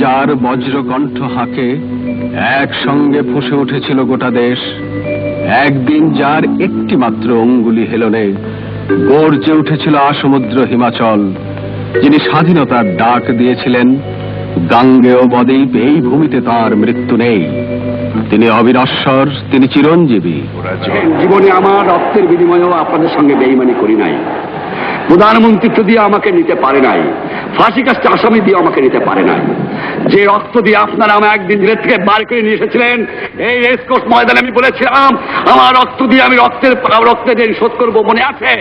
যার বজ্রকণ্ঠ হাঁকে একসঙ্গে ফুঁসে উঠেছিল গোটা দেশ। একদিন যার একটি মাত্র অঙ্গুলি হেলনে গর্জে উঠেছিল আসমুদ্র হিমাচল। যিনি স্বাধীনতার ডাক দিয়েছিলেন, গাঙ্গেয় বদ্বীপ, এই ভূমিতে তার মৃত্যু নেই। তিনি অবিনশ্বর, তিনি চিরঞ্জীবী। জীবনে আমার রক্তের বিনিময়েও আপনাদের সঙ্গে বেঈমানি করি নাই। প্রধানমন্ত্রিত্ব দিয়ে আমাকে নিতে পারে নাই, ফাঁসি কাস্টে আসামি দিয়ে আমাকে নিতে পারে নাই। যে রক্ত দিয়ে আপনারা আমাকে একদিন জেলের থেকে বার করে নিয়ে এসেছিলেন, এই রেসকোর্স ময়দানে আমি বলেছিলাম আমার রক্ত দিয়ে আমি রক্তের ঋণ শোধ করবো, মনে আছে?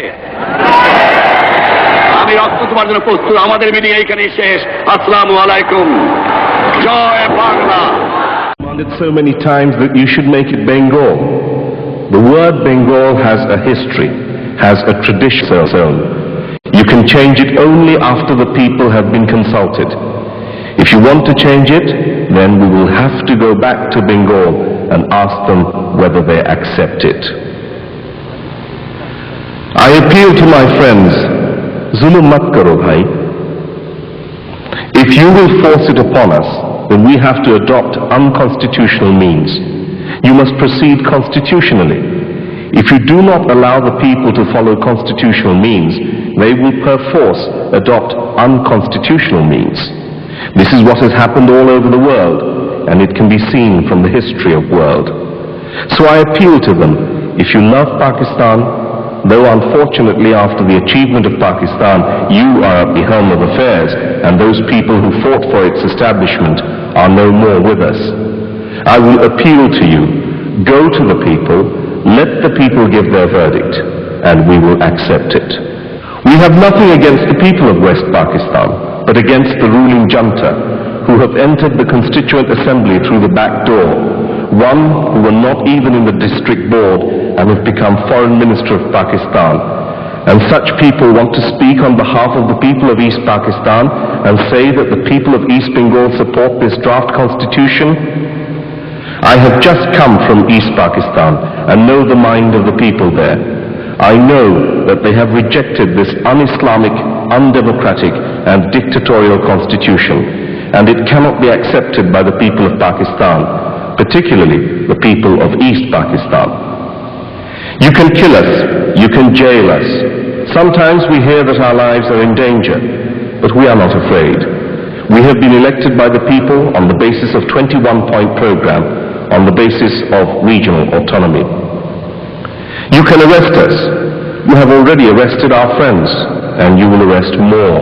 আমি রক্ত তোমার জন্য প্রস্তুত। আমাদের মিটিং এইখানেই শেষ। আসসালামু আলাইকুম। জয় Bangla. So many times that you should make it Bengal. The word Bengal has a history, has a tradition of its own. You can change it only after the people have been consulted. If you want to change it, then we will have to go back to Bengal and ask them whether they accept it. I appeal to my friends, zulum mat karo bhai. If you will force it upon us, then we have to adopt unconstitutional means. You must proceed constitutionally. If you do not allow the people to follow constitutional means, they will perforce adopt unconstitutional means. This is what has happened all over the world, and it can be seen from the history of the world. So I appeal to them, if you love Pakistan, though unfortunately after the achievement of Pakistan you are at the helm of affairs and those people who fought for its establishment are no more with us, I will appeal to you, go to the people, let the people give their verdict, and we will accept it. We have nothing against the people of West Pakistan, but against the ruling junta, who have entered the Constituent Assembly through the back door, one who were not even in the district board and have become Foreign Minister of Pakistan. And such people want to speak on behalf of the people of East Pakistan and say that the people of East Bengal support this draft constitution. I have just come from East Pakistan and know the mind of the people there. I know that they have rejected this un-Islamic, undemocratic and dictatorial constitution, and it cannot be accepted by the people of Pakistan, particularly the people of East Pakistan. You can kill us, you can jail us. Sometimes we hear that our lives are in danger, but we are not afraid. We have been elected by the people on the basis of 21-point program, on the basis of regional autonomy. You can arrest us. You have already arrested our friends, and you will arrest more.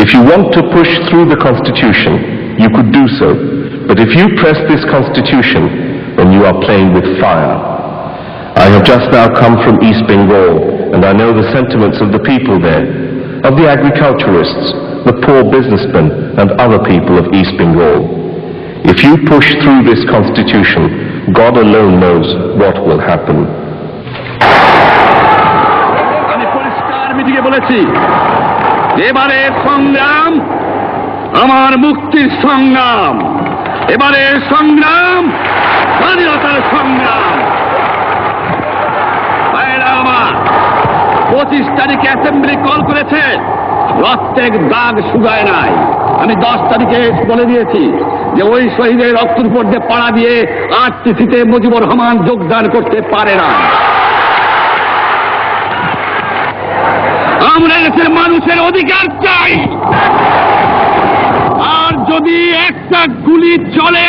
If you want to push through the Constitution, you could do so. But if you press this Constitution, then you are playing with fire. I have just now come from East Bengal, and I know the sentiments of the people there, of the agriculturists, the poor businessmen, and other people of East Bengal. If you push through this Constitution, God alone knows what will happen. আমি পরিষ্কার মিটিংয়ে বলেছি, এবারের সংগ্রাম আমার মুক্তির সংগ্রাম, এবারের সংগ্রাম স্বাধীনতার সংগ্রাম। 25 তারিখে অ্যাসেম্বলি কল করেছে, রক্তের দাগ শুকায় নাই। আমি 10 তারিখে বলে দিয়েছি যে ওই শহীদের রক্তের উপর দিয়ে পাড়া দিয়ে আরটিসিতে মুজিবুর রহমান যোগদান করতে পারে না। আমরা দেশের মানুষের অধিকার চাই, আর যদি একটা গুলি চলে,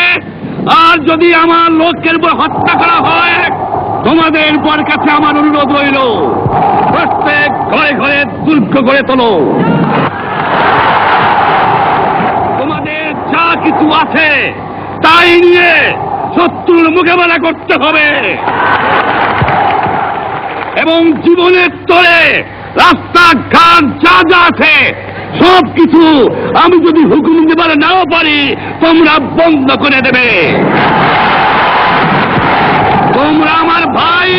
আর যদি আমার লোকের উপর হত্যা করা হয়, তোমাদের পর কাছে আমার অনুরোধ রইল, প্রত্যেক ঘরে ঘরে দুর্গ গড়ে তোলো। তোমাদের যা কিছু আছে তাই নিয়ে শত্রুর মোকাবেলা করতে হবে, এবং জীবনের তরে রাস্তাঘাট যা যা আছে সব কিছু আমি যদি হুকুম দেবার নাও পারি, তোমরা বন্ধ করে দেবে। তোমরা আমার ভাই,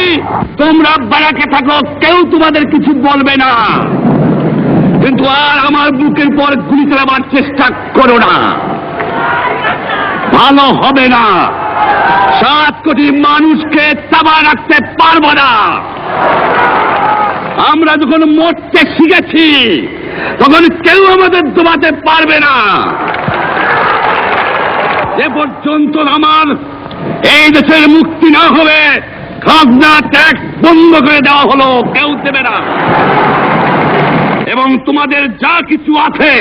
তোমরা বাড়াকে থাকো, কেউ তোমাদের কিছু বলবে না, কিন্তু আর আমার বুকের পর গুলি চালাবার চেষ্টা করো না, ভালো হবে না। 7 কোটি মানুষকে চাপা রাখতে পারবো না। আমরা যখন মরতে শিখেছি তখন কেউ আমাদের দমাতে পারবে না। যে পর্যন্ত আমার এই দেশের মুক্তি না হবে, খাজনা ট্যাক্স বন্ধ করে দেওয়া হলো, কেউ দেবে না। এবং তোমাদের যা কিছু আছে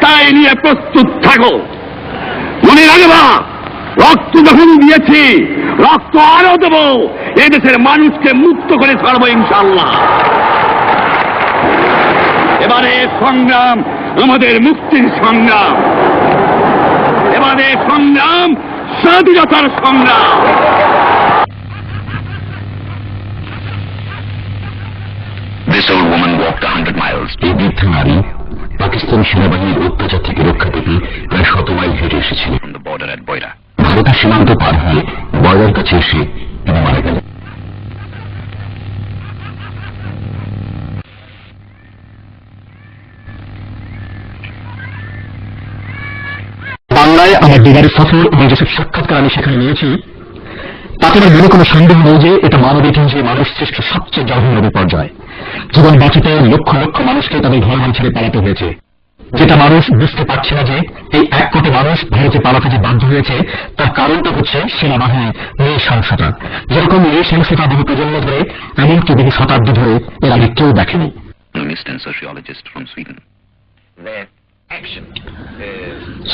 তাই নিয়ে প্রস্তুত থাকো। মনে রাখবা, রক্ত যখন দিয়েছি, রক্ত আরো দেব, এই দেশের মানুষকে মুক্ত করে ছাড়বো ইনশাআল্লাহ। এবারে সংগ্রাম আমাদের মুক্তির সংগ্রাম, এবারে সংগ্রাম স্বাধীনতার সংগ্রাম। This old woman walked 100 miles. এই বৃদ্ধ নারী পাকিস্তান সেনাবাহিনীর অত্যাচার থেকে রক্ষা পেতে প্রায় 100 মাইল হেঁটে এসেছিলেন। On the border at Boira. ভারতের সীমান্ত পার হয়ে বয়রার কাছে এসে তিনি মারা গেলেন। বাংলায় আমার দিদারের সফর এবং যেসব সাক্ষাৎকার আমি সেখানে নিয়েছি, তাতে আমার মনে কোনো সন্দেহ নেই যে এটা মানব ইতিহাসে মানুষ সৃষ্ট সবচেয়ে জঘন্য বিপর্যয়। জীবন বাঁচাতে লক্ষ লক্ষ মানুষকে তাদের ঘর ছেড়ে পালাতে হয়েছে। যেটা মানুষ বুঝতে পারছে না যে এই 1 কোটি মানুষ ভারতে পালাতে যে বাধ্য হয়েছে তার কারণটা হচ্ছে সেনাবাহিনী নৃশংসতা। যেরকম নৃশংসতা বহু প্রজন্ম ধরে, এমনকি বহু শতাব্দী ধরে এর আগে কেউ দেখেনি।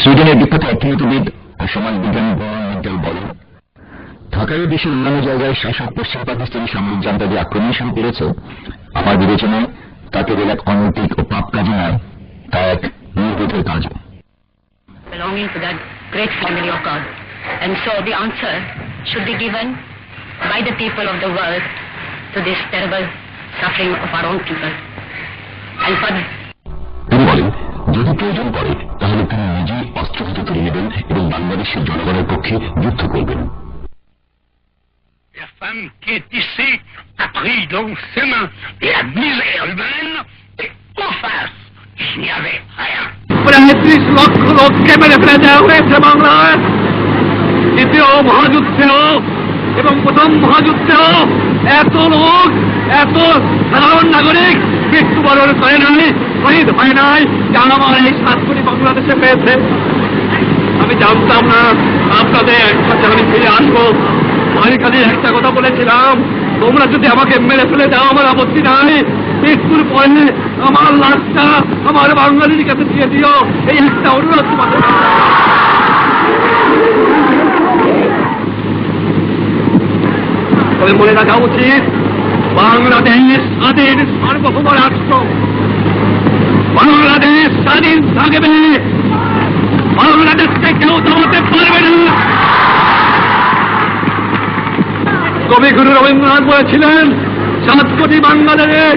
সুইডেনের বিখ্যাত অর্থনীতিবিদ ও সমাজবিজ্ঞানী মিগেল বলেন, ঢাকায় দেশের অন্যান্য জায়গায় শাসক পশ্চিম পাকিস্তানি সামরিক জান্তাদের আক্রমণ শুরু করেছে। আমার বিবেচনায় তাকে এক অনৈতিক ও পাপ কাজে নয়, তা এক নির্বোধের কাজ। Belonging to that great family of God. And so the answer should be given by the people of the world to this terrible suffering of our own people. And for তিনি বলেন, যদি প্রয়োজন পড়ে তাহলে তিনি নিজেই অস্ত্র হাতে তুলে নেবেন এবং বাংলাদেশের জনগণের পক্ষে যুদ্ধ করবেন। La femme qui est ici a pris dans ses mains la misère humaine et en face, il n'y avait rien. প্রায় 30 লক্ষ লোককে মেরে ফেলে দেওয়া হয়েছে বাংলায়। দ্বিতীয় মহাযুদ্ধেও এবং প্রথম মহাযুদ্ধেও এত লোক, এত সাধারণ নাগরিক মৃত্যুবরণ করে নাই, শহীদ হয় নাই, যা আমার এই 7 কোটি বাংলাদেশে পেয়েছে। আমি জানতাম না আপনাদের একসাথে আমি ফিরে আসবো। আমি খালি একটা কথা বলেছিলাম, তোমরা যদি আমাকে মেরে ফেলে দাও আমার আপত্তি নাই, মৃত্যুর পরে আমার লাশটা আমার বাঙালির কাছে দিয়ে দিও, এই একটা অনুরোধ তোমাদের। তবে মনে রাখা উচিত, বাংলাদেশ স্বাধীন সার্বভৌম রাষ্ট্র, বাংলাদেশ স্বাধীন থাকবে, বাংলাদেশকে কেউ দমাতে পারবে না। কবিগুরু রবীন্দ্রনাথ বলেছিলেন, 7 কোটি বাঙালির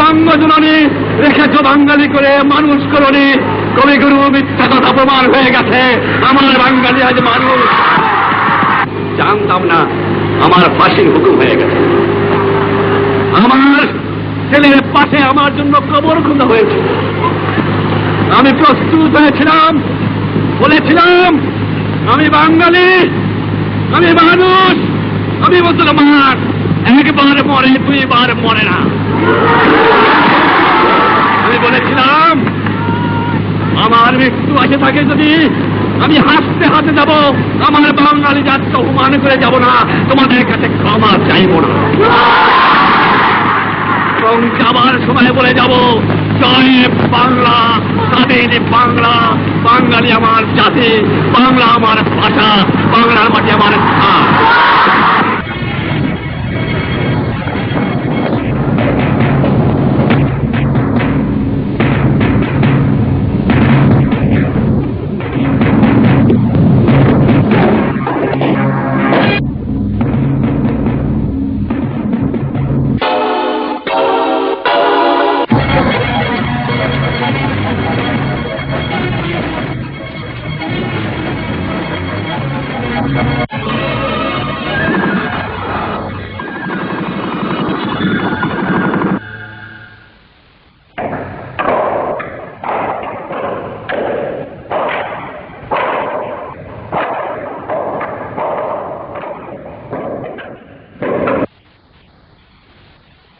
বঙ্গজননী রেখেছ বাঙালি করে মানুষ করনি। কবিগুরু মিথ্যা কথা প্রমাণ হয়ে গেছে, আমার বাঙালি আজ মানুষ। জানতাম না আমার ফাঁসির হুকুম হয়ে গেছে। আমার ছেলের পাশে আমার জন্য কবর খোঁজা হয়েছে। আমি প্রস্তুত হয়েছিলাম, বলেছিলাম আমি বাঙালি, আমি মানুষ, আমি মুসলমান, 1 বার মরে 2 বার মরে না। আমি বলেছিলাম আমার মৃত্যু আসে থাকে যদি আমি হাসতে হাতে যাব, আমার বাঙালি জাতকে অপমান করে যাব না, তোমাদের কাছে ক্ষমা চাইব না। এবং যাবার সময় বলে যাব, জয় বাংলা, স্বাধীন বাংলা, বাঙালি আমার জাতি, বাংলা আমার ভাষা, বাংলার মাটি আমার স্থান।